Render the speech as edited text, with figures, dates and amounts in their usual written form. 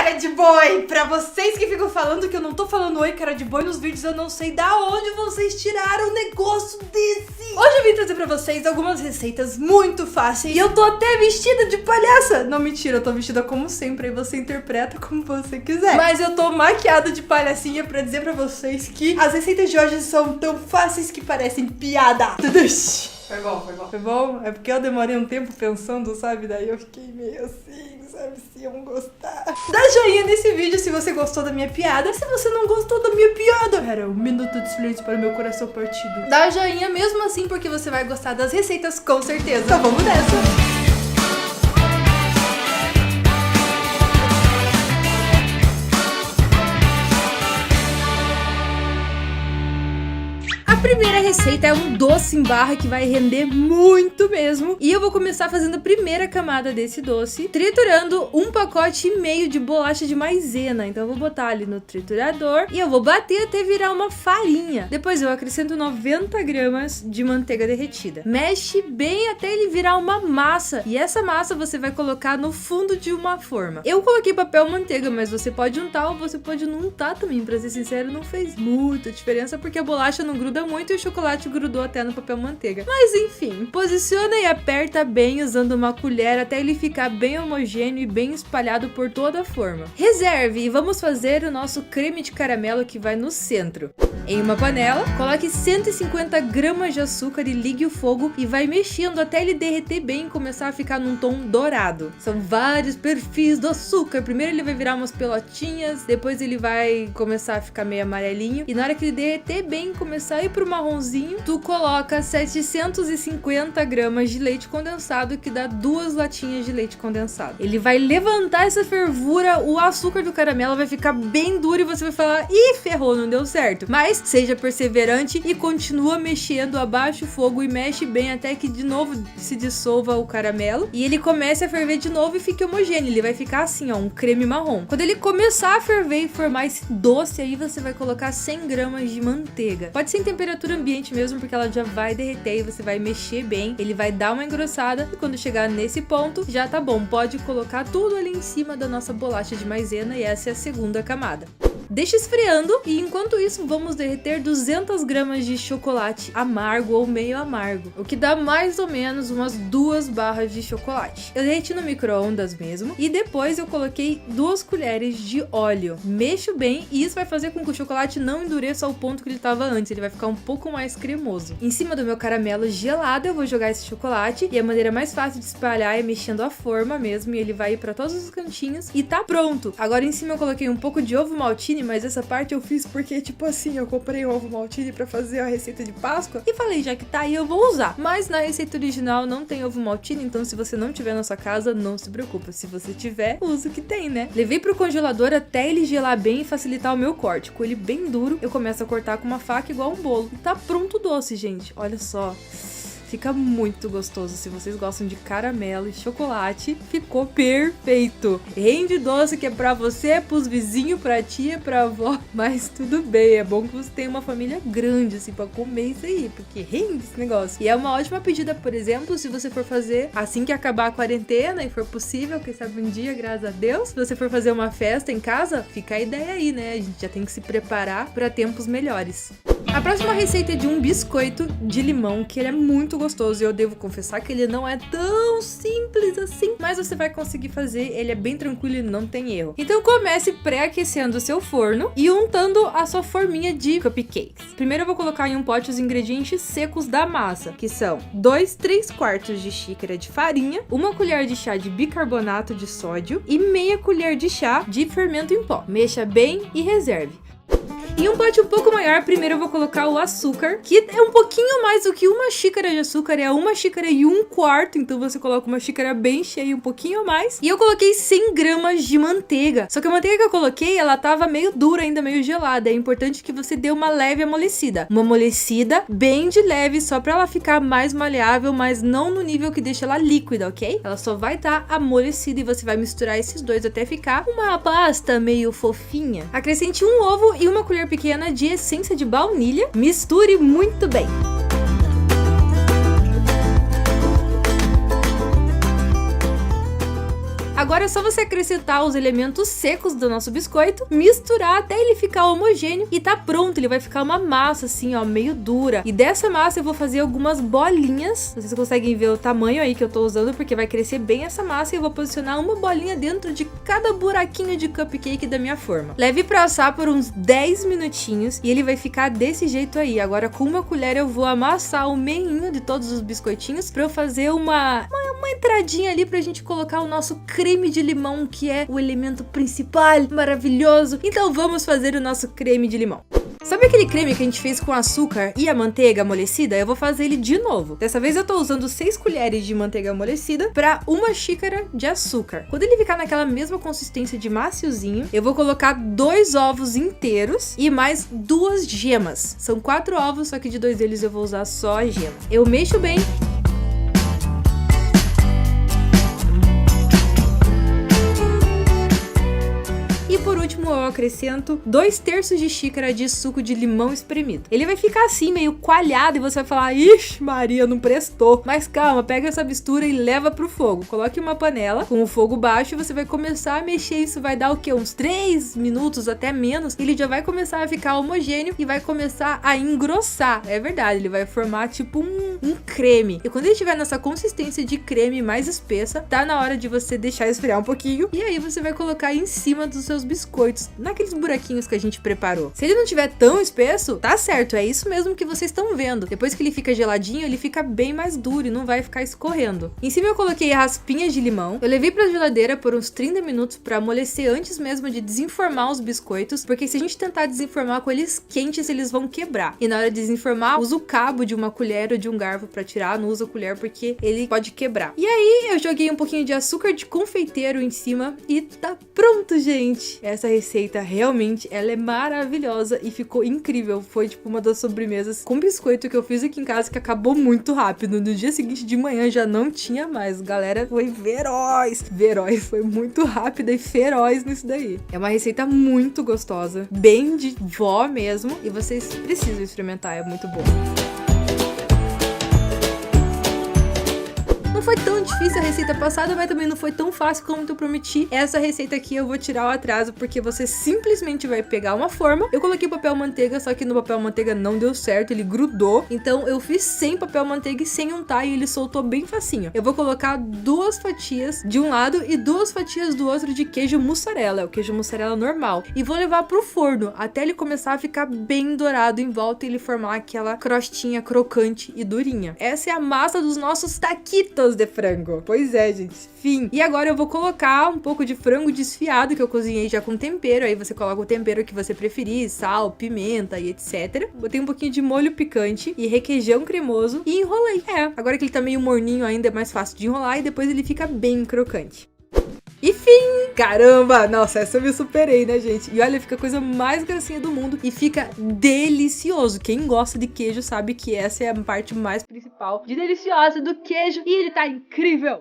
cara de boi! Pra vocês que ficam falando que eu não tô falando oi, cara de boi nos vídeos, eu não sei da onde vocês tiraram um negócio desse. Hoje eu vim trazer pra vocês algumas receitas muito fáceis e eu tô até vestida de palhaça. Não, mentira, eu tô vestida como sempre, aí você interpreta como você quiser. Mas eu tô maquiada de palhacinha pra dizer pra vocês que as receitas de hoje são tão fáceis que parecem piada. Foi bom, foi bom. Foi bom? É porque eu demorei um tempo pensando, sabe? Daí eu fiquei meio assim, sabe? Se iam gostar. Dá joinha nesse vídeo se você gostou da minha piada. Se você não gostou da minha piada, era um minuto de silêncio para o meu coração partido. Dá joinha mesmo assim, porque você vai gostar das receitas com certeza. Então vamos nessa! A primeira receita é um doce em barra que vai render muito mesmo. E eu vou começar fazendo a primeira camada desse doce, triturando 1,5 pacote de bolacha de maisena. Então eu vou botar ali no triturador e eu vou bater até virar uma farinha. Depois eu acrescento 90 gramas de manteiga derretida. Mexe bem até ele virar uma massa. E essa massa você vai colocar no fundo de uma forma. Eu coloquei papel manteiga, mas você pode untar ou você pode não untar também. Pra ser sincero, não fez muita diferença porque a bolacha não gruda muito e o chocolate grudou até no papel manteiga. Mas enfim, posiciona e aperta bem usando uma colher até ele ficar bem homogêneo e bem espalhado por toda a forma. Reserve e vamos fazer o nosso creme de caramelo que vai no centro. Em uma panela, coloque 150 gramas de açúcar e ligue o fogo e vai mexendo até ele derreter bem e começar a ficar num tom dourado. São vários perfis do açúcar. Primeiro ele vai virar umas pelotinhas, depois ele vai começar a ficar meio amarelinho e na hora que ele derreter bem, começar a ir pro marronzinho, tu coloca 750 gramas de leite condensado, que dá 2 latinhas de leite condensado. Ele vai levantar essa fervura, o açúcar do caramelo vai ficar bem duro e você vai falar, ih, ferrou, não deu certo. Mas seja perseverante e continua mexendo, abaixa o fogo e mexe bem até que de novo se dissolva o caramelo e ele comece a ferver de novo e fique homogêneo. Ele vai ficar assim, ó, um creme marrom. Quando ele começar a ferver e formar esse doce, aí você vai colocar 100 gramas de manteiga. Pode ser em temperatura ambiente mesmo, porque ela já vai derreter e você vai mexer bem, ele vai dar uma engrossada e quando chegar nesse ponto, já tá bom. Pode colocar tudo ali em cima da nossa bolacha de maisena e essa é a segunda camada. Deixa esfriando e enquanto isso vamos derreter 200 gramas de chocolate amargo ou meio amargo, o que dá mais ou menos umas 2 barras de chocolate. Eu derreti no micro-ondas mesmo e depois eu coloquei 2 colheres de óleo. Mexo bem e isso vai fazer com que o chocolate não endureça ao ponto que ele estava antes, ele vai ficar um pouco mais cremoso. Em cima do meu caramelo gelado eu vou jogar esse chocolate e a maneira mais fácil de espalhar é mexendo a forma mesmo e ele vai ir para todos os cantinhos e tá pronto. Agora em cima eu coloquei um pouco de ovo maltine, mas essa parte eu fiz porque, tipo assim, eu comprei o ovo maltine pra fazer a receita de Páscoa e falei, já que tá aí, eu vou usar. Mas na receita original não tem ovo maltine, então se você não tiver na sua casa, não se preocupa. Se você tiver, usa o que tem, né? Levei pro congelador até ele gelar bem e facilitar o meu corte. Com ele bem duro, eu começo a cortar com uma faca igual um bolo. E tá pronto o doce, gente. Olha só. Fica muito gostoso. Se vocês gostam de caramelo e chocolate, ficou perfeito. Rende doce que é pra você, pros vizinhos, pra tia, pra avó. Mas tudo bem, é bom que você tenha uma família grande, assim, pra comer isso aí. Porque rende esse negócio. E é uma ótima pedida, por exemplo, se você for fazer assim que acabar a quarentena e for possível, quem sabe um dia, graças a Deus. Se você for fazer uma festa em casa, fica a ideia aí, né? A gente já tem que se preparar pra tempos melhores. A próxima receita é de um biscoito de limão, que ele é muito gostoso e eu devo confessar que ele não é tão simples assim, mas você vai conseguir fazer, ele é bem tranquilo e não tem erro. Então comece pré-aquecendo o seu forno e untando a sua forminha de cupcakes. Primeiro eu vou colocar em um pote os ingredientes secos da massa, que são 2/3 de xícara de farinha, 1 colher de chá de bicarbonato de sódio e meia colher de chá de fermento em pó. Mexa bem e reserve. Em um pote um pouco maior, primeiro eu vou colocar o açúcar, que é um pouquinho mais do que 1 xícara de açúcar, é 1 xícara e 1/4, então você coloca uma xícara bem cheia, um pouquinho a mais. E eu coloquei 100 gramas de manteiga, só que a manteiga que eu coloquei, ela tava meio dura ainda, meio gelada, é importante que você dê uma leve amolecida. Uma amolecida bem de leve, só pra ela ficar mais maleável, mas não no nível que deixa ela líquida, ok? Ela só vai estar amolecida e você vai misturar esses dois até ficar uma pasta meio fofinha. Acrescente um ovo e 1 colher pequena de essência de baunilha. Misture muito bem. Agora é só você acrescentar os elementos secos do nosso biscoito, misturar até ele ficar homogêneo e tá pronto. Ele vai ficar uma massa assim, ó, meio dura. E dessa massa eu vou fazer algumas bolinhas. Vocês conseguem ver o tamanho aí que eu tô usando, porque vai crescer bem essa massa e eu vou posicionar uma bolinha dentro de cada buraquinho de cupcake da minha forma. Leve pra assar por uns 10 minutinhos e ele vai ficar desse jeito aí. Agora com uma colher eu vou amassar o meinho de todos os biscoitinhos pra eu fazer uma entradinha ali pra gente colocar o nosso creme de limão, que é o elemento principal, maravilhoso. Então vamos fazer o nosso creme de limão. Sabe aquele creme que a gente fez com açúcar e a manteiga amolecida? Eu vou fazer ele de novo. Dessa vez eu tô usando 6 colheres de manteiga amolecida para 1 xícara de açúcar. Quando ele ficar naquela mesma consistência de maciozinho, eu vou colocar 2 ovos inteiros e mais 2 gemas. São 4 ovos, só que de 2 deles eu vou usar só a gema. Eu mexo bem. Por último, eu acrescento 2/3 de xícara de suco de limão espremido. Ele vai ficar assim, meio coalhado, e você vai falar, ixi, Maria, não prestou. Mas calma, pega essa mistura e leva pro fogo. Coloque uma panela com o fogo baixo e você vai começar a mexer. Isso vai dar o quê? Uns 3 minutos, até menos. Ele já vai começar a ficar homogêneo e vai começar a engrossar. É verdade, ele vai formar tipo um creme. E quando ele estiver nessa consistência de creme mais espessa, tá na hora de você deixar esfriar um pouquinho. E aí você vai colocar em cima dos seus biscoitos, naqueles buraquinhos que a gente preparou. Se ele não tiver tão espesso, tá certo, é isso mesmo que vocês estão vendo. Depois que ele fica geladinho, ele fica bem mais duro e não vai ficar escorrendo. Em cima eu coloquei raspinhas de limão. Eu levei pra geladeira por uns 30 minutos pra amolecer antes mesmo de desenformar os biscoitos, porque se a gente tentar desenformar com eles quentes, eles vão quebrar. E na hora de desenformar, usa o cabo de uma colher ou de um garfo pra tirar, não usa a colher porque ele pode quebrar. E aí eu joguei um pouquinho de açúcar de confeiteiro em cima e tá pronto, gente! Essa receita realmente, ela é maravilhosa e ficou incrível. Foi tipo uma das sobremesas com biscoito que eu fiz aqui em casa que acabou muito rápido. No dia seguinte de manhã já não tinha mais. Galera, foi veroz. Veroz, foi muito rápida e feroz nisso daí. É uma receita muito gostosa, bem de vó mesmo, e vocês precisam experimentar, é muito bom. Não foi tão difícil a receita passada, mas também não foi tão fácil como eu prometi. Essa receita aqui eu vou tirar o atraso, porque você simplesmente vai pegar uma forma. Eu coloquei papel manteiga, só que no papel manteiga não deu certo, ele grudou. Então eu fiz sem papel manteiga e sem untar, e ele soltou bem facinho. Eu vou colocar 2 fatias de um lado e 2 fatias do outro de queijo mussarela, o queijo mussarela normal. E vou levar pro forno, até ele começar a ficar bem dourado em volta e ele formar aquela crostinha crocante e durinha. Essa é a massa dos nossos taquitos de frango. Pois é, gente. Fim. E agora eu vou colocar um pouco de frango desfiado que eu cozinhei já com tempero. Aí você coloca o tempero que você preferir, sal, pimenta e etc. Botei um pouquinho de molho picante e requeijão cremoso e enrolei. Agora que ele tá meio morninho ainda é mais fácil de enrolar e depois ele fica bem crocante. E fim! Caramba! Nossa, essa eu me superei, né, gente? E olha, fica a coisa mais gracinha do mundo e fica delicioso. Quem gosta de queijo sabe que essa é a parte mais principal de deliciosa do queijo e ele tá incrível!